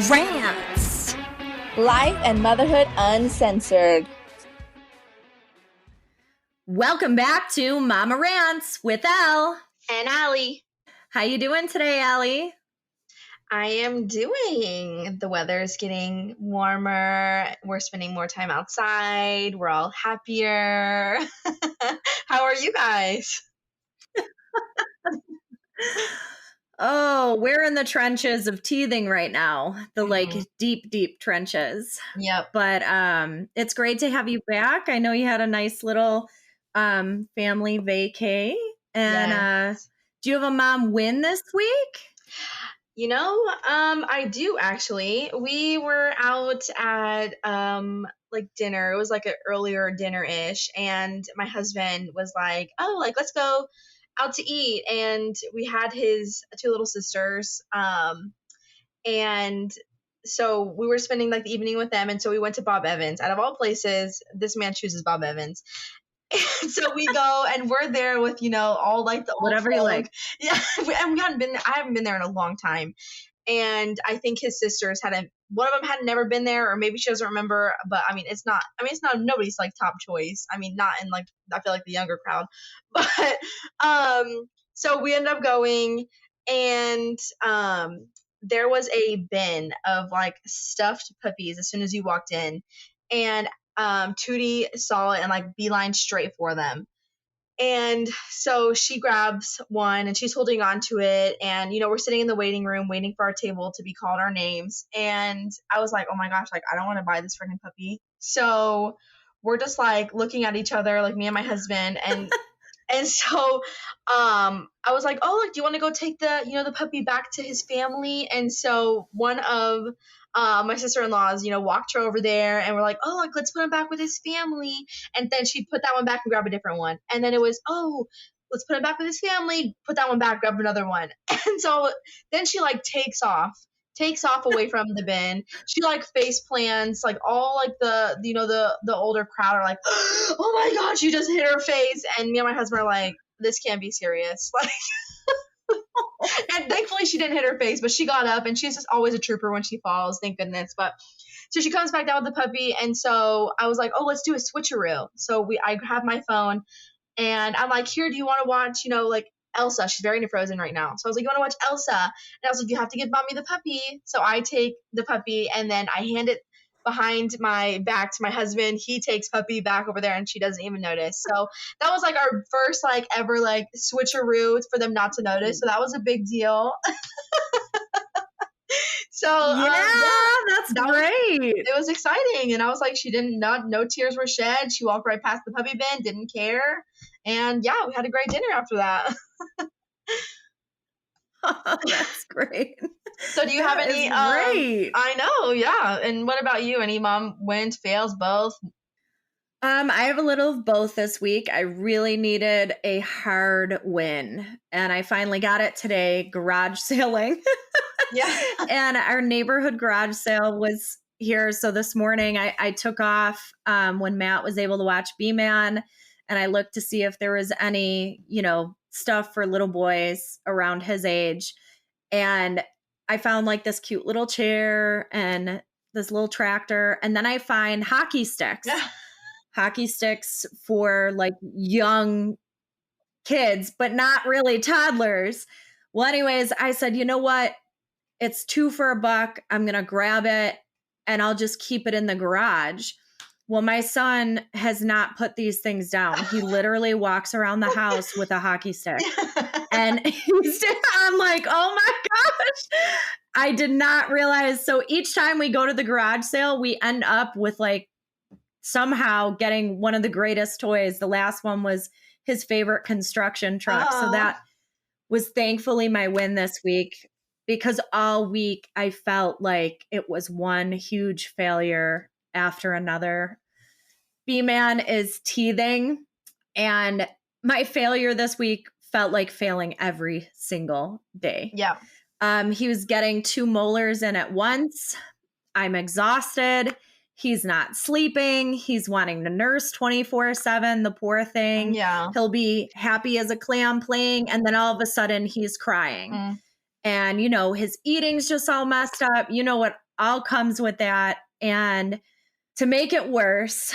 Rantz. Life and motherhood uncensored. Welcome back to Mama Rantz with Elle and Allie. How you doing today, Allie? I am doing. The weather's getting warmer. We're spending more time outside. We're all happier. How are you guys? Oh, we're in the trenches of teething right now. The like deep trenches. Yep. But it's great to have you back. I know you had a nice little family vacay. And Yes. Do you have a mom win this week? You know, I do actually. We were out at like dinner. It was like an earlier dinner-ish, and my husband was like, "Oh, like let's go out to eat." And we had his two little sisters, and so we were spending like the evening with them, and so we went to Bob Evans. Out of all places, this man chooses Bob Evans. And so we go and we're there with, you know, all like the old whatever folk. You like. Yeah, and I haven't been there in a long time. And I think his sisters one of them had never been there, or maybe she doesn't remember, but it's not nobody's like top choice. I mean, not in like, I feel like the younger crowd, but, so we ended up going, and, there was a bin of like stuffed puppies as soon as you walked in, and Tootie saw it and like beeline straight for them. And so she grabs one and she's holding on to it. And, you know, we're sitting in the waiting room waiting for our table to be called our names. And I was like, oh my gosh, like I don't want to buy this freaking puppy. So we're just like looking at each other, like me and my husband. And and so I was like, oh, like, do you want to go take the puppy back to his family? And so one of my sister-in-laws, walked her over there, and we're like, oh, like, let's put him back with his family. And then she'd put that one back and grab a different one. And then it was, oh, let's put him back with his family, put that one back, grab another one. And so then she like takes off away from the bin. She like face plants, like all like the older crowd are like, oh my God, she just hit her face. And me and my husband are like, this can't be serious. Like, and thankfully she didn't hit her face, but she got up, and she's just always a trooper when she falls, thank goodness. But so she comes back down with the puppy, and so I was like, oh, let's do a switcheroo. So I have my phone, and I'm like, here, do you want to watch, like Elsa? She's very into Frozen right now. So I was like, you want to watch Elsa? And I was like, you have to give mommy the puppy. So I take the puppy, and then I hand it behind my back to my husband. He takes puppy back over there, and she doesn't even notice. So that was like our first like ever like switcheroo for them not to notice. So that was a big deal. So that's great. It was exciting, and I was like, no tears were shed. She walked right past the puppy bin, didn't care, and yeah, we had a great dinner after that. Oh, that's great. So do you have any? Great. I know, yeah. And what about you? Any mom wins, fails, both? I have a little of both this week. I really needed a hard win, and I finally got it today. Garage sailing. Yeah. And our neighborhood garage sale was here. So this morning I took off when Matt was able to watch B-Man, and I looked to see if there was any, stuff for little boys around his age. And I found like this cute little chair and this little tractor. And then I find hockey sticks. Hockey sticks for like young kids, but not really toddlers. Well, anyways, I said, you know what? It's $2 for $1. I'm going to grab it, and I'll just keep it in the garage. Well, my son has not put these things down. He literally walks around the house with a hockey stick. And I'm like, oh my gosh. I did not realize. So each time we go to the garage sale, we end up with like somehow getting one of the greatest toys. The last one was his favorite construction truck. So that was thankfully my win this week, because all week I felt like it was one huge failure after another. B-Man is teething, and my failure this week felt like failing every single day. Yeah. He was getting 2 molars in at once. I'm exhausted. He's not sleeping. He's wanting to nurse 24/7, the poor thing. Yeah. He'll be happy as a clam playing, and then all of a sudden he's crying. And, his eating's just all messed up. You know what all comes with that. And to make it worse,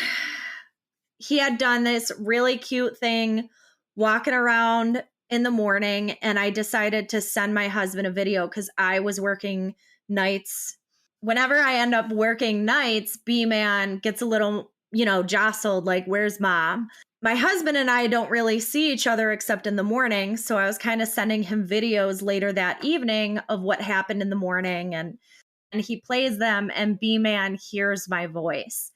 he had done this really cute thing walking around in the morning, and I decided to send my husband a video because I was working nights. Whenever I end up working nights, B-Man gets a little, jostled, like, where's mom? My husband and I don't really see each other except in the morning. So I was kind of sending him videos later that evening of what happened in the morning. And he plays them, and B-Man hears my voice.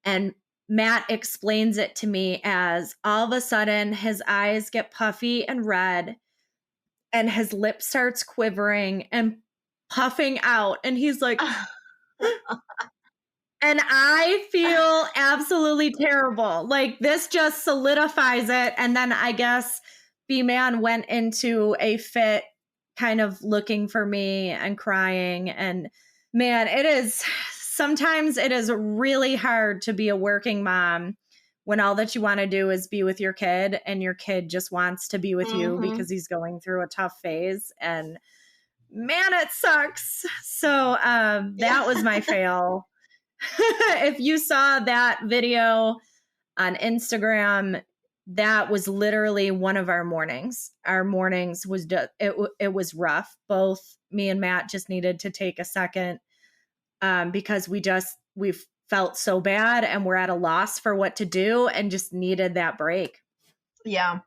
And Matt explains it to me as all of a sudden his eyes get puffy and red, and his lip starts quivering and puffing out. And he's like, and I feel absolutely terrible. Like, this just solidifies it. And then I guess B-Man went into a fit, kind of looking for me and crying. And man, sometimes it is really hard to be a working mom when all that you want to do is be with your kid, and your kid just wants to be with you because he's going through a tough phase. And man, it sucks. So that was my fail. If you saw that video on Instagram, that was literally one of our mornings. Our mornings was it was rough. Both me and Matt just needed to take a second because we felt so bad, and we're at a loss for what to do, and just needed that break. Yeah,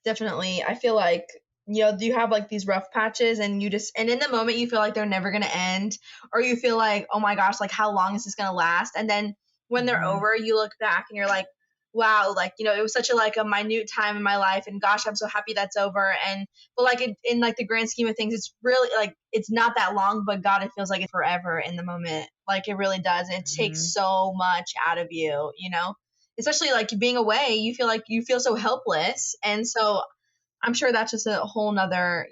definitely. I feel like, you have like these rough patches, and and in the moment you feel like they're never going to end, or you feel like, oh my gosh, like, how long is this going to last? And then when they're over, you look back and you're like, wow, like, it was such a minute time in my life, and gosh, I'm so happy that's over. But like in like the grand scheme of things, it's really like, it's not that long, but God, it feels like it's forever in the moment. Like, it really does. It takes so much out of you, especially like being away, you feel so helpless. And so I'm sure that's just a whole nother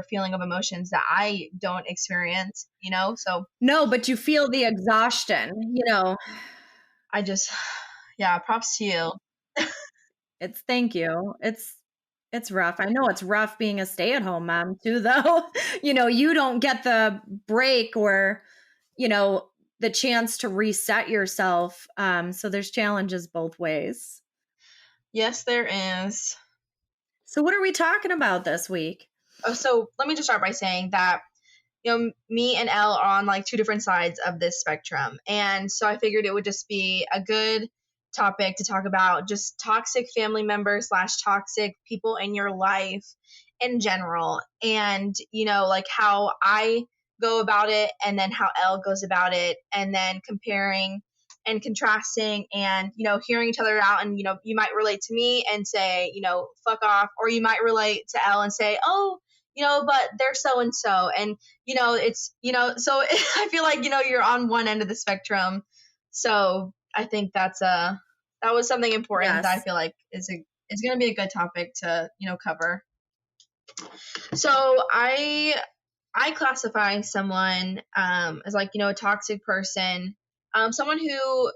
feeling of emotions that I don't experience, so. No, but you feel the exhaustion, I just, yeah, props to you. Thank you. It's rough. I know it's rough being a stay-at-home mom too, though. You don't get the break or, the chance to reset yourself. So there's challenges both ways. Yes, there is. So what are we talking about this week? Oh, so let me just start by saying that, me and Elle are on like two different sides of this spectrum. And so I figured it would just be a good topic to talk about just toxic family members / toxic people in your life in general. And, like how I go about it, and then how Elle goes about it, and then comparing and contrasting, and, hearing each other out. And, you might relate to me and say, fuck off, or you might relate to Elle and say, oh, but they're so and so. And, it's, so I feel like, you're on one end of the spectrum. So I think that was something important. Yes. That I feel like is going to be a good topic to, cover. So I classify someone as like, a toxic person, someone who,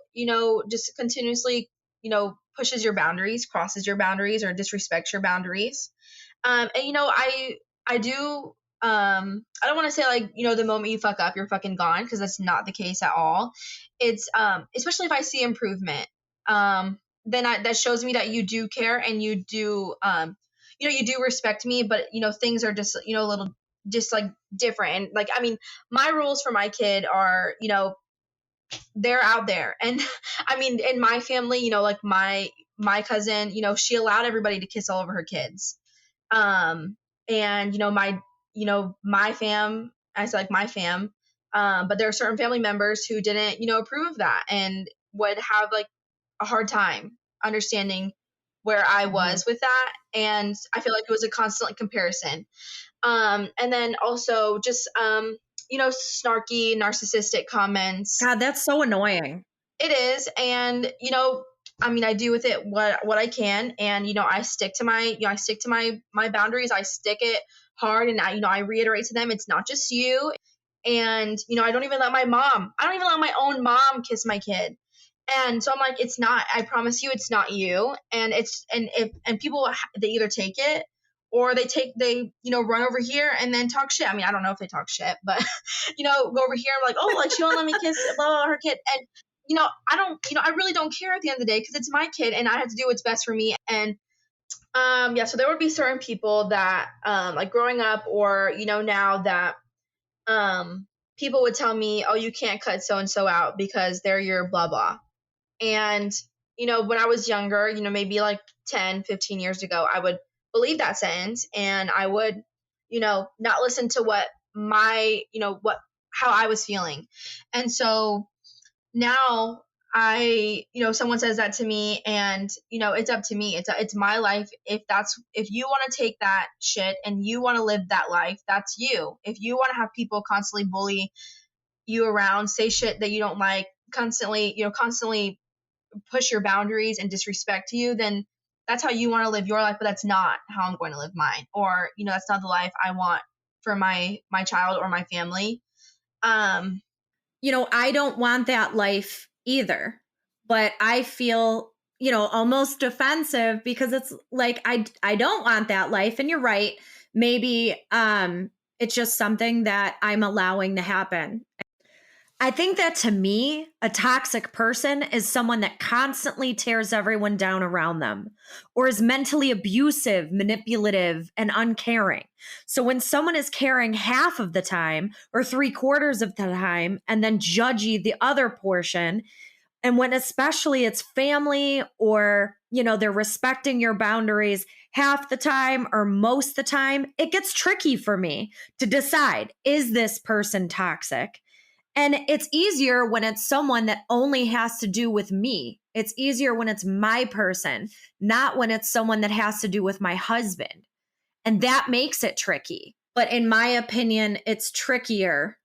just continuously, pushes your boundaries, crosses your boundaries, or disrespects your boundaries. And, I do, I don't want to say like, the moment you fuck up, you're fucking gone, because that's not the case at all. It's, especially if I see improvement, then that shows me that you do care, and you do, you do respect me, but, things are just, a little just like different. And like, I mean, my rules for my kid are, they're out there. And I mean, in my family, like my cousin, she allowed everybody to kiss all over her kids. And, my fam, I say like my fam, but there are certain family members who didn't, approve of that, and would have like a hard time understanding where I was with that. And I feel like it was a constant comparison. And then also just, snarky, narcissistic comments. God, that's so annoying. It is. And, I mean, I do with it what I can. And, I stick to my boundaries. I stick it hard. And I reiterate to them, it's not just you. And, I don't even let my own mom kiss my kid. And so I'm like, it's not, I promise you, it's not you. And people, they either take it or they run over here and then talk shit. I mean, I don't know if they talk shit, but go over here and like, oh, like she won't let me kiss blah, blah, blah, her kid. And I really don't care at the end of the day, because it's my kid and I have to do what's best for me. And so there would be certain people that like growing up, or now that people would tell me, oh, you can't cut so and so out because they're your blah blah. And when I was younger, maybe like 10, 15 years ago, I would believe that sentence, and I would not listen to what how I was feeling. And so now someone says that to me, and it's up to me. It's my life. If you want to take that shit and you want to live that life, that's you. If you want to have people constantly bully you around, say shit that you don't like, constantly push your boundaries and disrespect you, then that's how you want to live your life. But that's not how I'm going to live mine, or that's not the life I want for my child or my family. I don't want that life either, but I feel, almost defensive, because it's like, I don't want that life. And you're right. Maybe it's just something that I'm allowing to happen. I think that, to me, a toxic person is someone that constantly tears everyone down around them, or is mentally abusive, manipulative, and uncaring. So when someone is caring half of the time or 3/4 of the time, and then judgy the other portion, and when especially it's family, or, they're respecting your boundaries half the time or most the time, it gets tricky for me to decide, is this person toxic? And it's easier when it's someone that only has to do with me. It's easier when it's my person, not when it's someone that has to do with my husband. And that makes it tricky. But in my opinion, it's trickier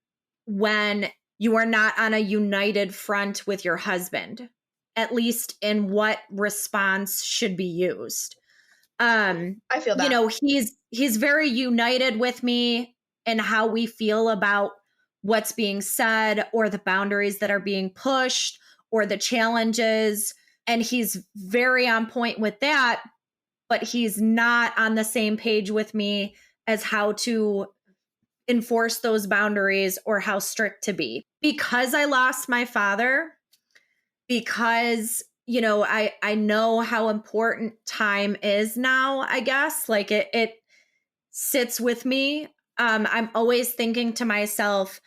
when you are not on a united front with your husband, at least in what response should be used. I feel that. He's very united with me in how we feel about what's being said, or the boundaries that are being pushed, or the challenges. And he's very on point with that, but he's not on the same page with me as how to enforce those boundaries or how strict to be. Because I lost my father, because, I know how important time is now, I guess. Like it sits with me. I'm always thinking to myself,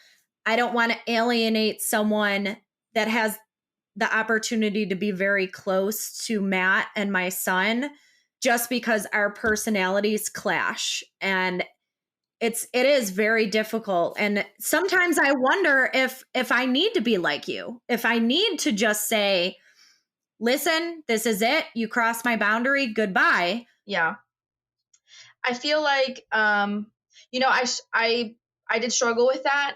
I don't want to alienate someone that has the opportunity to be very close to Matt and my son, just because our personalities clash. And it is very difficult. And sometimes I wonder if I need to be like you, if I need to just say, listen, this is it. You crossed my boundary. Goodbye. Yeah. I feel like, I did struggle with that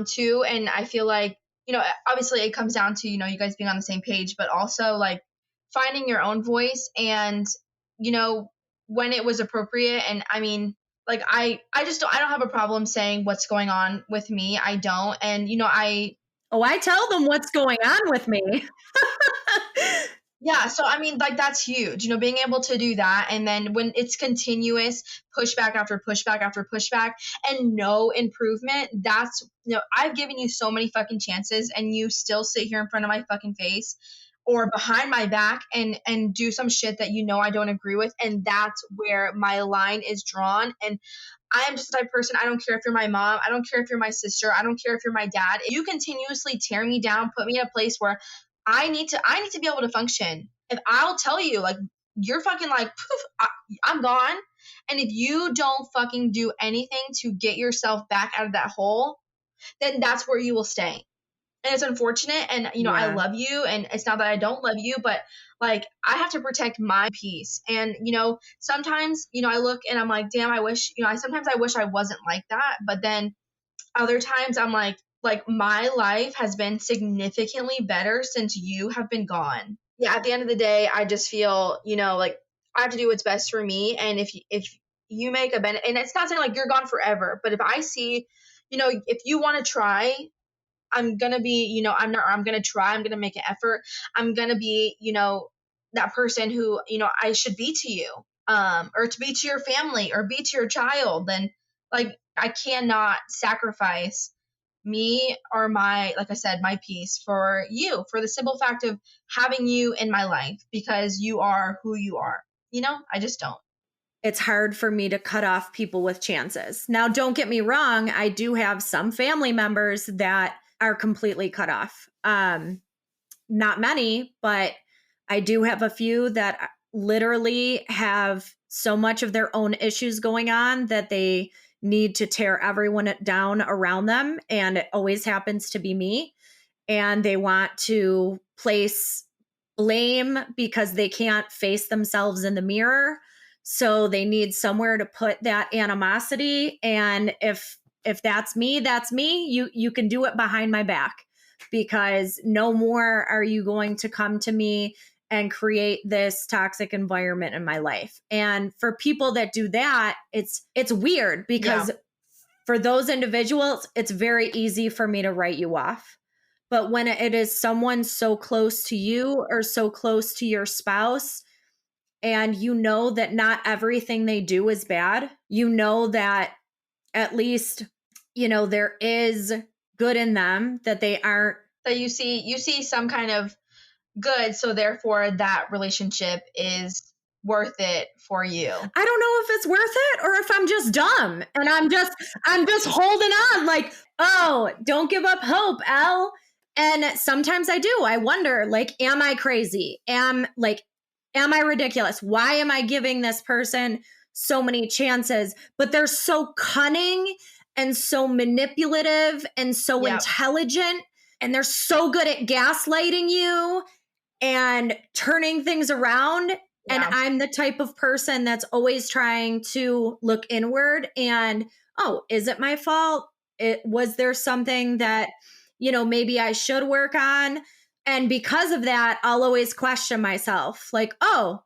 too. And I feel like, obviously it comes down to, you guys being on the same page, but also like finding your own voice, and, when it was appropriate. And I mean, like, I don't have a problem saying what's going on with me. I don't. And, I tell them what's going on with me. Yeah, so I mean, like, that's huge, being able to do that. And then when it's continuous pushback after pushback after pushback and no improvement, that's, I've given you so many fucking chances, and you still sit here in front of my fucking face or behind my back and do some shit that I don't agree with. And that's where my line is drawn. And I am just the type of person, I don't care if you're my mom, I don't care if you're my sister, I don't care if you're my dad. If you continuously tear me down, put me in a place where I need to be able to function. If I'll tell you, like, you're fucking like, poof, I'm gone. And if you don't fucking do anything to get yourself back out of that hole, then that's where you will stay. And it's unfortunate. And, I love you. And it's not that I don't love you, but like, I have to protect my peace. And, sometimes, I look and I'm like, damn, I wish, sometimes I wish I wasn't like that. But then other times I'm like my life has been significantly better since you have been gone. Yeah, at the end of the day, I just feel, like, I have to do what's best for me. And if you make a benefit, and it's not saying like you're gone forever, but if I see, if you want to try, I'm going to be, I'm going to try, I'm going to make an effort. I'm going to be, that person who, I should be to you. or to be to your family or be to your child, then like I cannot sacrifice me or my, like I said, my peace for you, for the simple fact of having you in my life because you are who you are. I just don't. It's hard for me to cut off people with chances. Now, don't get me wrong, I do have some family members that are completely cut off. Not many, but I do have a few that literally have so much of their own issues going on that they need to tear everyone down around them. And it always happens to be me. And they want to place blame because they can't face themselves in the mirror. So they need somewhere to put that animosity. And if that's me, that's me. You can do it behind my back, because no more are you going to come to me and create this toxic environment in my life. And for people that do that, it's weird because for those individuals, it's very easy for me to write you off. But when it is someone so close to you or so close to your spouse, and you know that not everything they do is bad, you know that at least, there is good in them, that they aren't. That you see some kind of good, so therefore that relationship is worth it for you. I don't know if it's worth it or if I'm just dumb and I'm just holding on like, oh, don't give up hope, Elle. And sometimes I do. I wonder, like, am I crazy? Am I ridiculous? Why am I giving this person so many chances? But they're so cunning and so manipulative and so intelligent, and they're so good at gaslighting you and turning things around. Yeah. And I'm the type of person that's always trying to look inward and, oh, is it my fault? Was there something that, maybe I should work on? And because of that, I'll always question myself like, oh,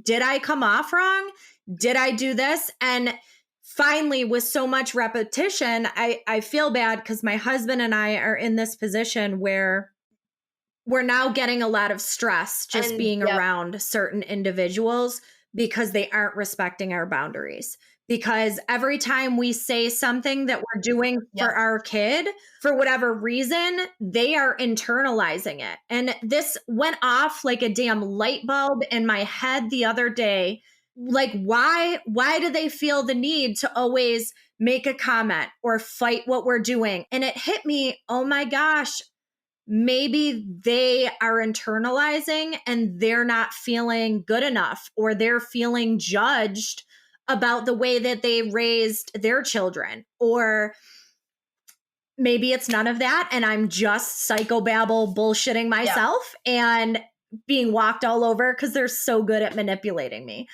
did I come off wrong? Did I do this? And finally, with so much repetition, I feel bad because my husband and I are in this position where we're now getting a lot of stress just being around certain individuals because they aren't respecting our boundaries. Because every time we say something that we're doing for our kid, for whatever reason, they are internalizing it. And this went off like a damn light bulb in my head the other day. Like, why do they feel the need to always make a comment or fight what we're doing? And it hit me, oh my gosh, maybe they are internalizing and they're not feeling good enough, or they're feeling judged about the way that they raised their children. Or maybe it's none of that, and I'm just psychobabble bullshitting myself and being walked all over because they're so good at manipulating me.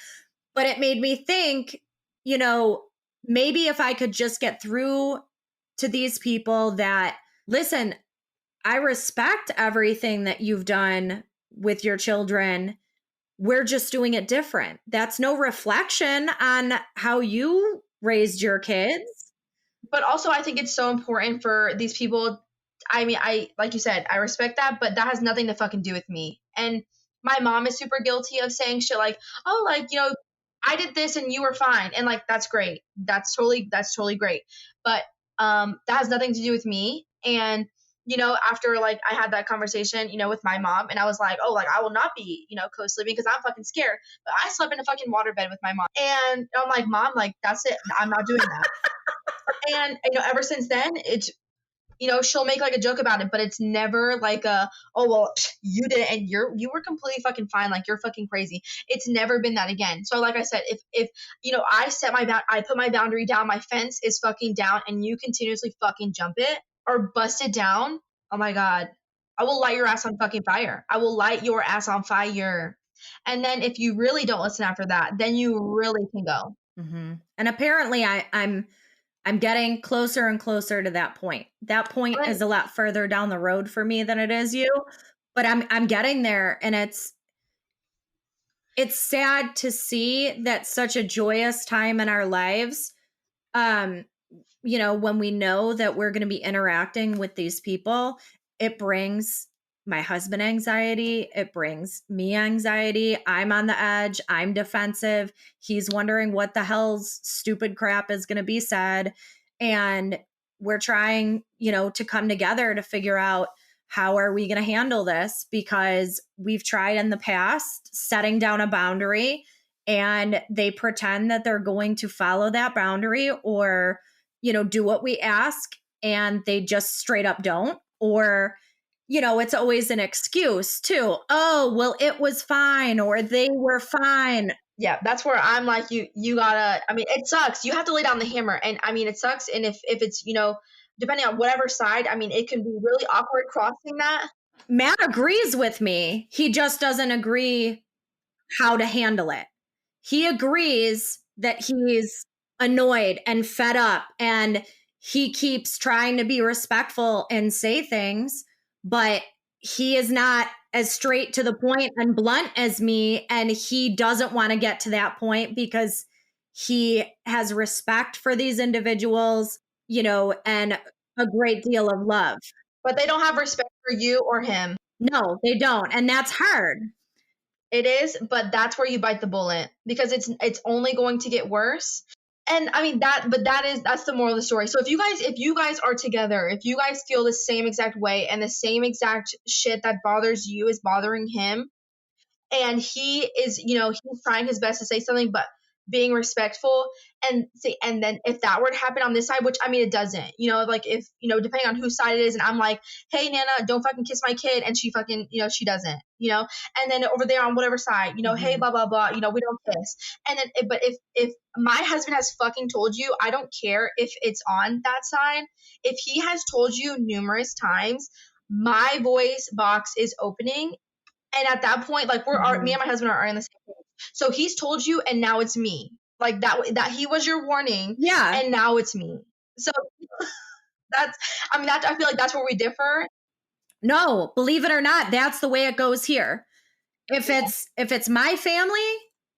But it made me think, maybe if I could just get through to these people that, listen, I respect everything that you've done with your children. We're just doing it different. That's no reflection on how you raised your kids. But also, I think it's so important for these people. I mean, like you said, I respect that, but that has nothing to fucking do with me. And my mom is super guilty of saying shit like, oh, like, I did this and you were fine. And like, that's great. That's totally great. But that has nothing to do with me. And after like I had that conversation, with my mom, and I was like, oh, like I will not be, co-sleeping because I'm fucking scared. But I slept in a fucking waterbed with my mom. And I'm like, Mom, like, that's it. I'm not doing that. And, ever since then, it's, she'll make like a joke about it, but it's never like oh, well, you did it and you were completely fucking fine. Like, you're fucking crazy. It's never been that again. So like I said, if I put my boundary down, my fence is fucking down, and you continuously fucking jump it or bust it down, oh my God, I will light your ass on fucking fire. I will light your ass on fire. And then if you really don't listen after that, then you really can go. Mm-hmm. And apparently I'm getting closer and closer to that point. That point is a lot further down the road for me than it is you, but I'm getting there. And it's sad to see that such a joyous time in our lives, when we know that we're going to be interacting with these people, it brings my husband anxiety. It brings me anxiety. I'm on the edge. I'm defensive. He's wondering what the hell's stupid crap is going to be said. And we're trying, to come together to figure out how are we going to handle this, because we've tried in the past setting down a boundary and they pretend that they're going to follow that boundary or, do what we ask, and they just straight up don't. Or, it's always an excuse too. Oh, well, it was fine, or they were fine. Yeah, that's where I'm like, you gotta, I mean, it sucks. You have to lay down the hammer. And I mean, it sucks. And if it's, depending on whatever side, I mean, it can be really awkward crossing that. Matt agrees with me. He just doesn't agree how to handle it. He agrees that he's annoyed and fed up, and he keeps trying to be respectful and say things, but he is not as straight to the point and blunt as me. And he doesn't want to get to that point because he has respect for these individuals, and a great deal of love. But they don't have respect for you or him. No, they don't. And that's hard. It is, but that's where you bite the bullet, because it's only going to get worse. And I mean that's the moral of the story. So if you guys are together, if you guys feel the same exact way and the same exact shit that bothers you is bothering him, and he is, he's trying his best to say something, but being respectful, and then if that were to happen on this side, which I mean it doesn't, like if, depending on whose side it is, and I'm like, hey Nana, don't fucking kiss my kid, and she fucking, she doesn't, and then over there on whatever side, hey, blah blah blah, we don't kiss. And then but if my husband has fucking told you, I don't care if it's on that side, if he has told you numerous times, my voice box is opening. And at that point, like me and my husband are on the same page. So he's told you, and now it's me. Like that he was your warning. Yeah. And now it's me. So I feel like that's where we differ. No, believe it or not, that's the way it goes here. If it's my family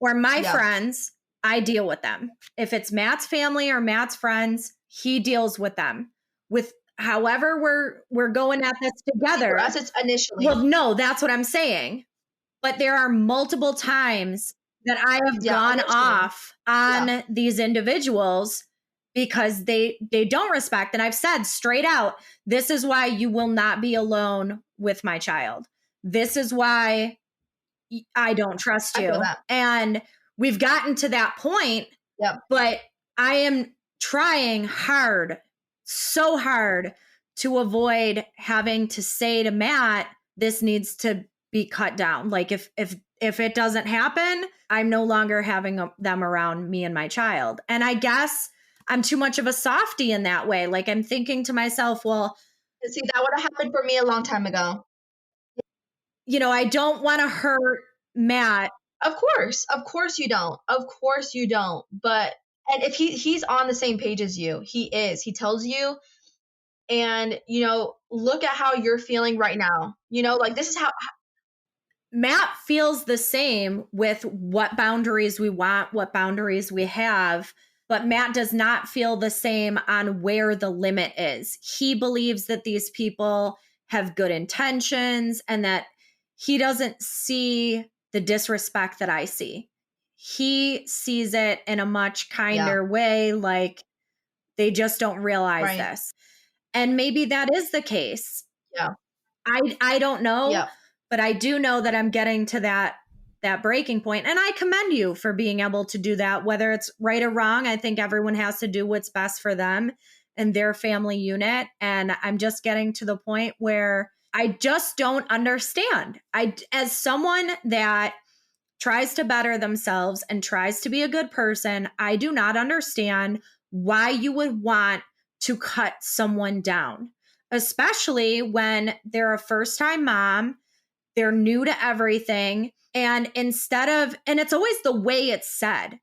or my friends, I deal with them. If it's Matt's family or Matt's friends, he deals with them. With however we're going at this together. For us, it's initially. Well, no, that's what I'm saying. But there are multiple times that I have gone off on these individuals because they don't respect. And I've said straight out, this is why you will not be alone with my child. This is why I don't trust you. And we've gotten to that point, but I am trying hard, so hard, to avoid having to say to Matt, this needs to be cut down. Like if it doesn't happen, I'm no longer having them around me and my child. And I guess I'm too much of a softie in that way. Like I'm thinking to myself, well, see, that would have happened for me a long time ago. I don't want to hurt Matt. Of course you don't. Of course you don't. But, and if he's on the same page as you, he tells you, and, look at how you're feeling right now. Like this is how Matt feels the same with what boundaries we want, what boundaries we have, but Matt does not feel the same on where the limit is. He believes that these people have good intentions and that he doesn't see the disrespect that I see. He sees it in a much kinder way, like they just don't realize this. And maybe that is the case. Yeah. I don't know. Yeah. But I do know that I'm getting to that breaking point. And I commend you for being able to do that, whether it's right or wrong. I think everyone has to do what's best for them and their family unit. And I'm just getting to the point where I just don't understand. As someone that tries to better themselves and tries to be a good person, I do not understand why you would want to cut someone down, especially when they're a first-time mom. They're new to everything. And and it's always the way it's said,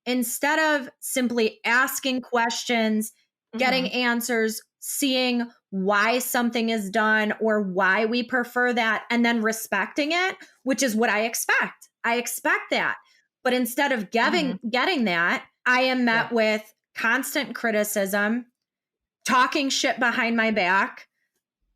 instead of simply asking questions, getting answers, seeing why something is done or why we prefer that, and then respecting it, which is what I expect. I expect that. But instead of getting that, I am met with constant criticism, talking shit behind my back,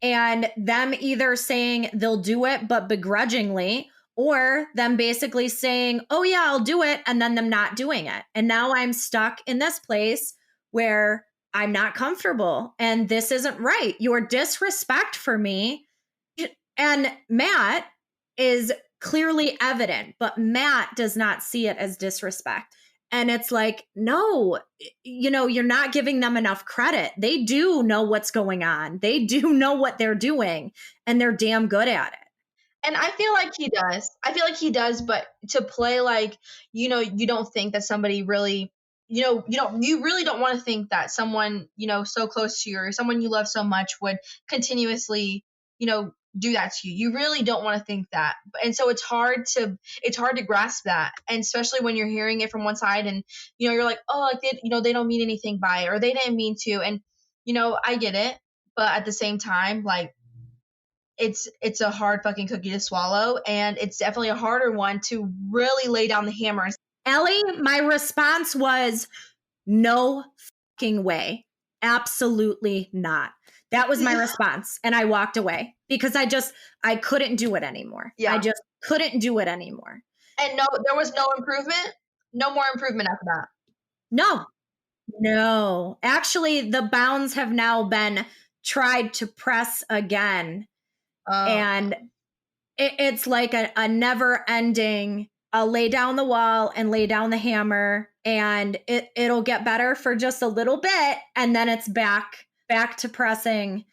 and them either saying they'll do it, but begrudgingly, or them basically saying, oh, yeah, I'll do it, and then them not doing it. And now I'm stuck in this place where I'm not comfortable and this isn't right. Your disrespect for me. And Matt is clearly evident, but Matt does not see it as disrespect. And it's like, no, you're not giving them enough credit. They do know what's going on. They do know what they're doing, and they're damn good at it. And I feel like he does. But to play like, you don't think that somebody really, you really don't want to think that someone, so close to you or someone you love so much would continuously, do that to you. You really don't want to think that. And so it's hard to grasp that. And especially when you're hearing it from one side and, you're like, oh, like they don't mean anything by it, or they didn't mean to. And, I get it. But at the same time, like, it's a hard fucking cookie to swallow, and it's definitely a harder one to really lay down the hammer. Ellie, my response was no fucking way. Absolutely not. That was my response. And I walked away because I couldn't do it anymore. Yeah. I just couldn't do it anymore. And no, there was no improvement. No more improvement after that. No. Actually, the bounds have now been tried to press again. And it's like a never ending, I'll lay down the wall and lay down the hammer, and it'll get better for just a little bit. And then it's back to pressing.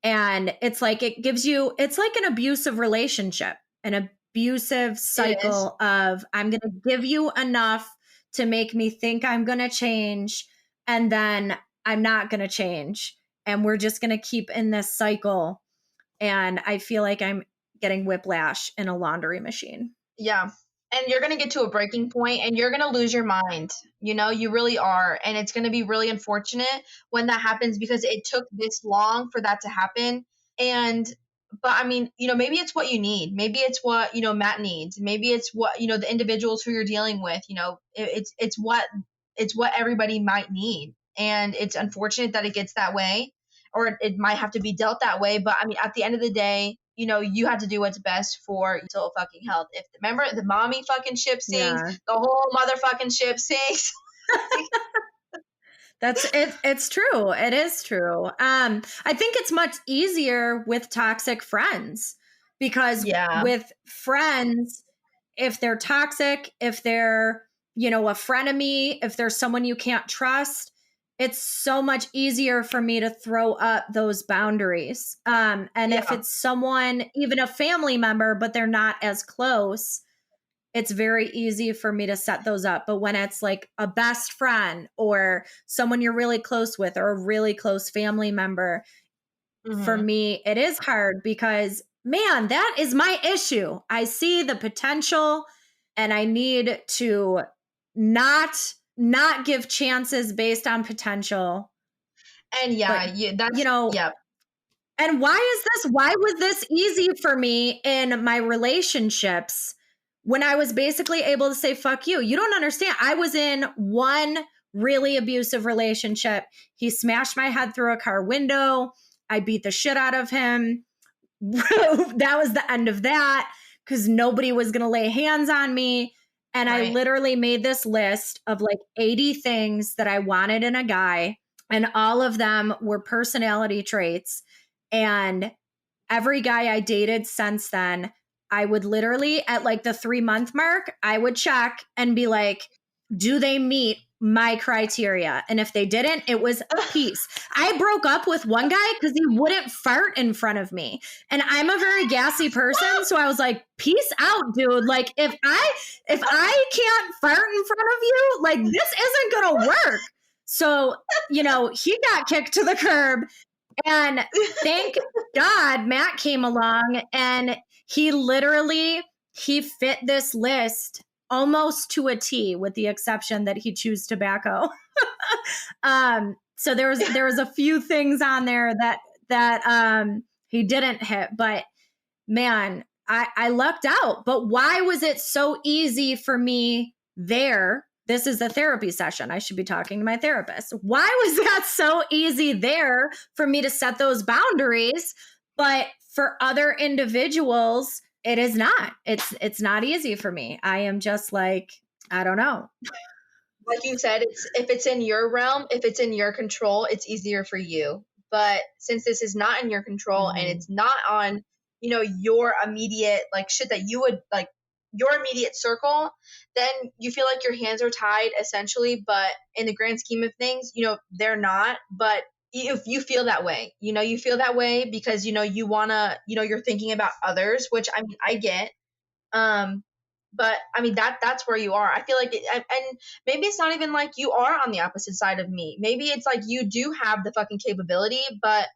And it's like, it's like an abusive relationship, an abusive cycle of, I'm going to give you enough to make me think I'm going to change. And then I'm not going to change. And we're just going to keep in this cycle. And I feel like I'm getting whiplash in a laundry machine. Yeah. And you're going to get to a breaking point and you're going to lose your mind. You really are. And it's going to be really unfortunate when that happens because it took this long for that to happen. But I mean, maybe it's what you need. Maybe it's what, Matt needs. Maybe it's what, the individuals who you're dealing with, it's what everybody might need. And it's unfortunate that it gets that way, or it might have to be dealt that way. But I mean, at the end of the day, you have to do what's best for your mental fucking health. If remember the mommy fucking ship sings, the whole motherfucking ship sings. That's it. It's true. It is true. I think it's much easier with toxic friends because with friends, if they're toxic, if they're, a frenemy, if there's someone you can't trust, it's so much easier for me to throw up those boundaries. If it's someone, even a family member, but they're not as close, it's very easy for me to set those up. But when it's like a best friend or someone you're really close with or a really close family member, for me, it is hard because, man, that is my issue. I see the potential and I need to not give chances based on potential. And and why was this easy for me in my relationships when I was basically able to say, fuck you? You don't understand. I was in one really abusive relationship. He smashed my head through a car window. I beat the shit out of him. That was the end of that because nobody was going to lay hands on me. And I literally made this list of like 80 things that I wanted in a guy. And all of them were personality traits. And every guy I dated since then, I would literally at like the 3-month mark, I would check and be like, do they meet my criteria? And if they didn't, it was peace. I broke up with one guy because he wouldn't fart in front of me. And I'm a very gassy person. So I was like, peace out, dude. Like if I can't fart in front of you, like this isn't going to work. So, he got kicked to the curb. And thank God Matt came along and he fit this list almost to a T, with the exception that he chews tobacco. So there was a few things on there that he didn't hit, but man, I lucked out. But why was it so easy for me there? This is a therapy session. I should be talking to my therapist. Why was that so easy there for me to set those boundaries? But for other individuals, it is not. It's not easy for me. I am just like, I don't know. Like you said, it's if it's in your realm, if it's in your control, it's easier for you. But since this is not in your control and it's not on, your immediate like shit that you would like your immediate circle, then you feel like your hands are tied essentially. But in the grand scheme of things, they're not. But if you feel that way, you feel that way because you wanna, you're thinking about others, which I mean I get. Um, but I mean that's where you are. I feel like and maybe it's not even like you are on the opposite side of me. Maybe it's like you do have the fucking capability, but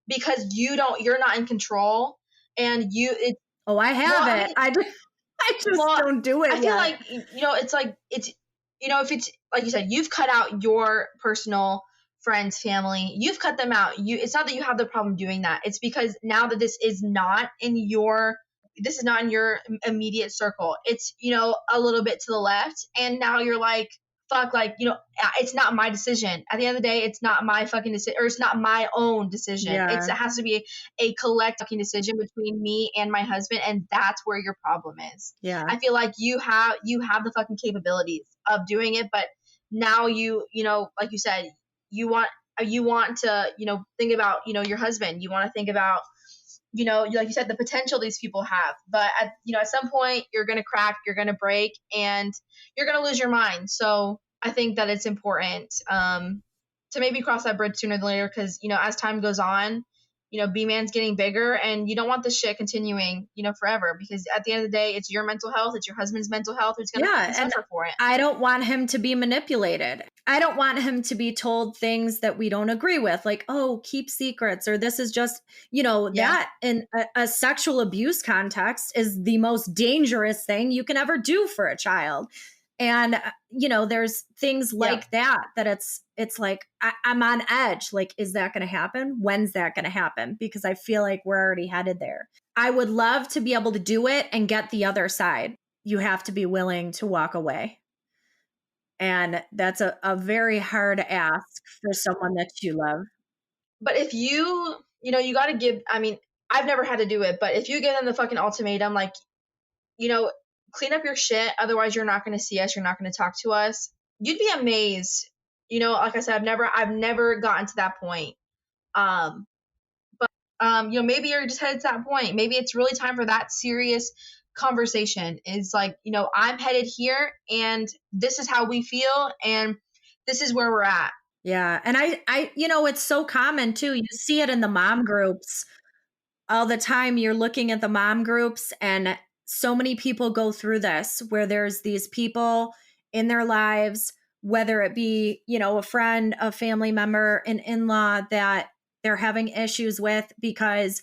because you're not in control, and Oh, I have well, I it. mean, I just well, don't do it I feel yet. like it's like if it's like you said, you've cut out your personal friends, family, you've cut them out. It's not that you have the problem doing that. It's because now that this is not in your immediate circle. It's, a little bit to the left. And now you're like, fuck, like, it's not my decision. At the end of the day, it's not my fucking decision, or it's not my own decision. Yeah. It has to be a collective decision between me and my husband. And that's where your problem is. Yeah. I feel like you have the fucking capabilities of doing it. But now like you said, you want to, think about, your husband. You want to think about, like you said, the potential these people have. But at some point, you're going to crack, you're going to break, and you're going to lose your mind. So I think that it's important to maybe cross that bridge sooner than later, because, as time goes on, B-Man's getting bigger, and you don't want this shit continuing, forever, because at the end of the day, it's your mental health, it's your husband's mental health who's going to suffer for it. I don't want him to be manipulated. I don't want him to be told things that we don't agree with, like, oh, keep secrets, or this is just, that in a sexual abuse context is the most dangerous thing you can ever do for a child. And, there's things like that it's like, I'm on edge. Like, is that going to happen? When's that going to happen? Because I feel like we're already headed there. I would love to be able to do it and get the other side. You have to be willing to walk away. And that's a very hard ask for someone that you love. But if you got to give, I mean, I've never had to do it, but if you give them the fucking ultimatum, like, clean up your shit, otherwise you're not going to see us, you're not going to talk to us, you'd be amazed. Like I said, I've never gotten to that point. Maybe you're just headed to that point. Maybe it's really time for that serious conversation. Is like, I'm headed here, and this is how we feel, and this is where we're at. Yeah. And I it's so common too. You see it in the mom groups all the time. You're looking at the mom groups, and so many people go through this, where there's these people in their lives, whether it be, a friend, a family member, an in-law, that they're having issues with because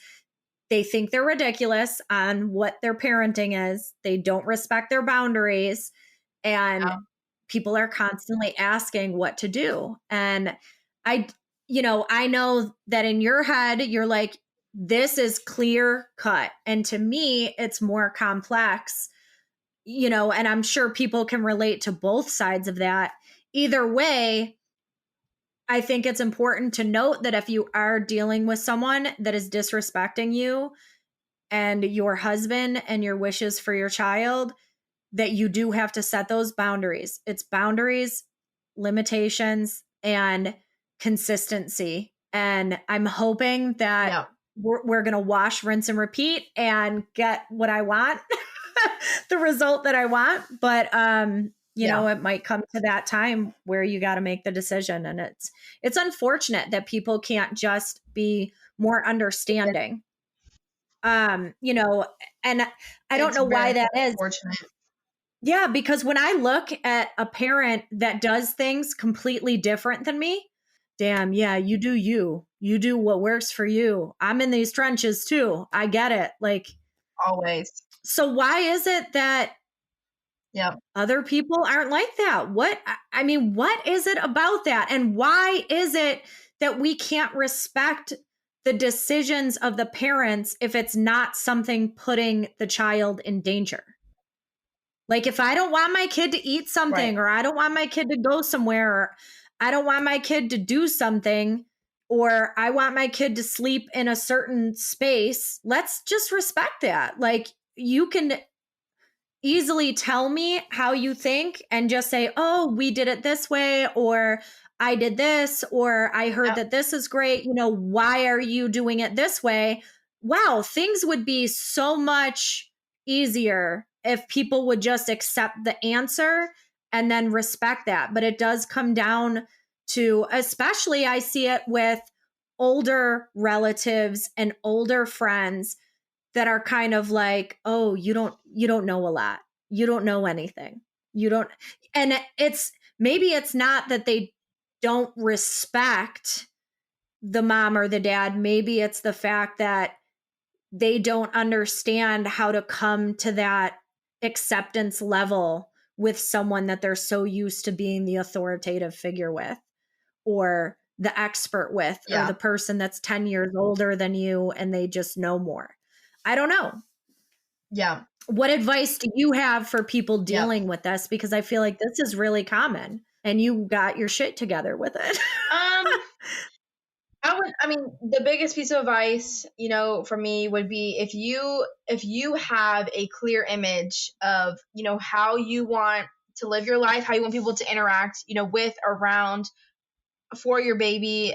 they think they're ridiculous on what their parenting is. They don't respect their boundaries. And people are constantly asking what to do. And I know that in your head, you're like, this is clear cut. And to me, it's more complex, and I'm sure people can relate to both sides of that. Either way, I think it's important to note that if you are dealing with someone that is disrespecting you and your husband and your wishes for your child, that you do have to set those boundaries. It's boundaries, limitations, and consistency. And I'm hoping that we're going to wash, rinse, and repeat and get what I want, the result that I want. But, it might come to that time where you got to make the decision. And it's unfortunate that people can't just be more understanding. And I don't know why that is. Yeah, because when I look at a parent that does things completely different than me, damn, yeah, you do you. You do what works for you. I'm in these trenches too. I get it. Like, always. So why is it that other people aren't like that? What is it about that? And why is it that we can't respect the decisions of the parents if it's not something putting the child in danger? Like, if I don't want my kid to eat something, or I don't want my kid to go somewhere, or I don't want my kid to do something, or I want my kid to sleep in a certain space, let's just respect that. Like, you can easily tell me how you think and just say, oh, we did it this way, or I did this, or I heard that this is great. Why are you doing it this way? Wow, things would be so much easier if people would just accept the answer and then respect that. But it does come down to, especially I see it with older relatives and older friends that are kind of like, oh, you don't know a lot. You don't know anything. You don't, and maybe it's not that they don't respect the mom or the dad. Maybe it's the fact that they don't understand how to come to that acceptance level with someone that they're so used to being the authoritative figure with, or the expert with, or the person that's 10 years older than you and they just know more. I don't know. Yeah. What advice do you have for people dealing with this? Because I feel like this is really common and you got your shit together with it. The biggest piece of advice, for me would be if you have a clear image of, how you want to live your life, how you want people to interact, with, around, for your baby,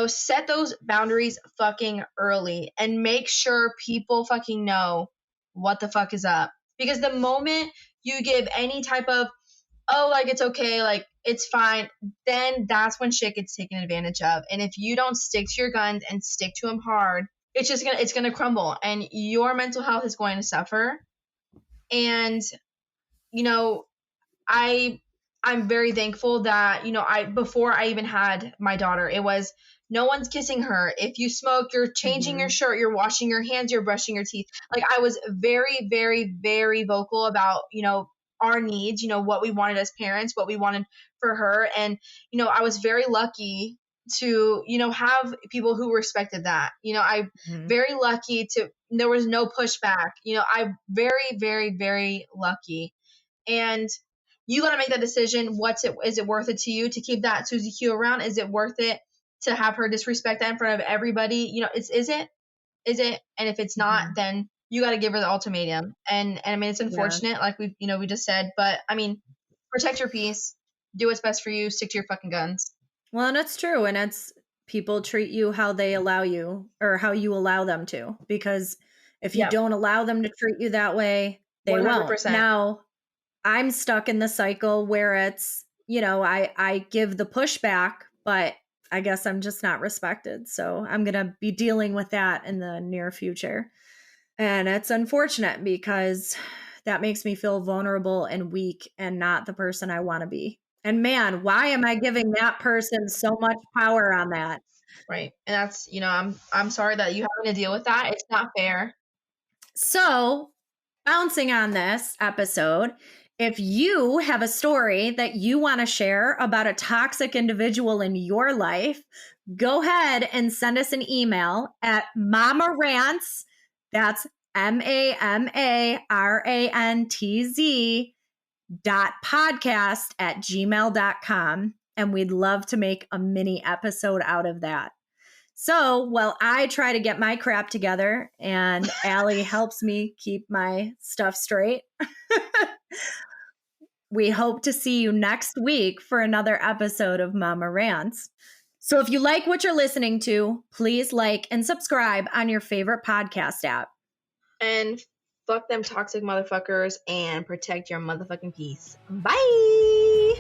set those boundaries fucking early and make sure people fucking know what the fuck is up. Because the moment you give any type of, oh, like, it's okay, like, it's fine, then that's when shit gets taken advantage of. And if you don't stick to your guns and stick to them hard, it's gonna crumble and your mental health is going to suffer. And, I'm very thankful that, before I even had my daughter, it was, no one's kissing her. If you smoke, you're changing your shirt, you're washing your hands, you're brushing your teeth. Like, I was very, very, very vocal about, our needs, what we wanted as parents, what we wanted for her. And, I was very lucky to, have people who respected that. I very lucky there was no pushback. I'm very, very, very lucky. And you got to make that decision. Is it worth it to you to keep that Susie Q around? Is it worth it to have her disrespect that in front of everybody? Is it? And if it's not, then you got to give her the ultimatum. And I mean, it's unfortunate, like we just said, but I mean, protect your peace, do what's best for you, stick to your fucking guns. Well, and it's true. And it's, people treat you how they allow you, or how you allow them to, because if you don't allow them to treat you that way, they 100%. Won't. Now, I'm stuck in the cycle where it's, I give the pushback, but I guess I'm just not respected. So I'm going to be dealing with that in the near future. And it's unfortunate because that makes me feel vulnerable and weak and not the person I want to be. And man, why am I giving that person so much power on that? Right. And that's, I'm sorry that you having to deal with that. It's not fair. So, bouncing on this episode, if you have a story that you want to share about a toxic individual in your life, go ahead and send us an email at Mama Rantz. That's MAMARANTZ.podcast@gmail.com. And we'd love to make a mini episode out of that. So while I try to get my crap together and Allie helps me keep my stuff straight, we hope to see you next week for another episode of Mama Rantz. So if you like what you're listening to, please like and subscribe on your favorite podcast app. And fuck them toxic motherfuckers and protect your motherfucking peace. Bye!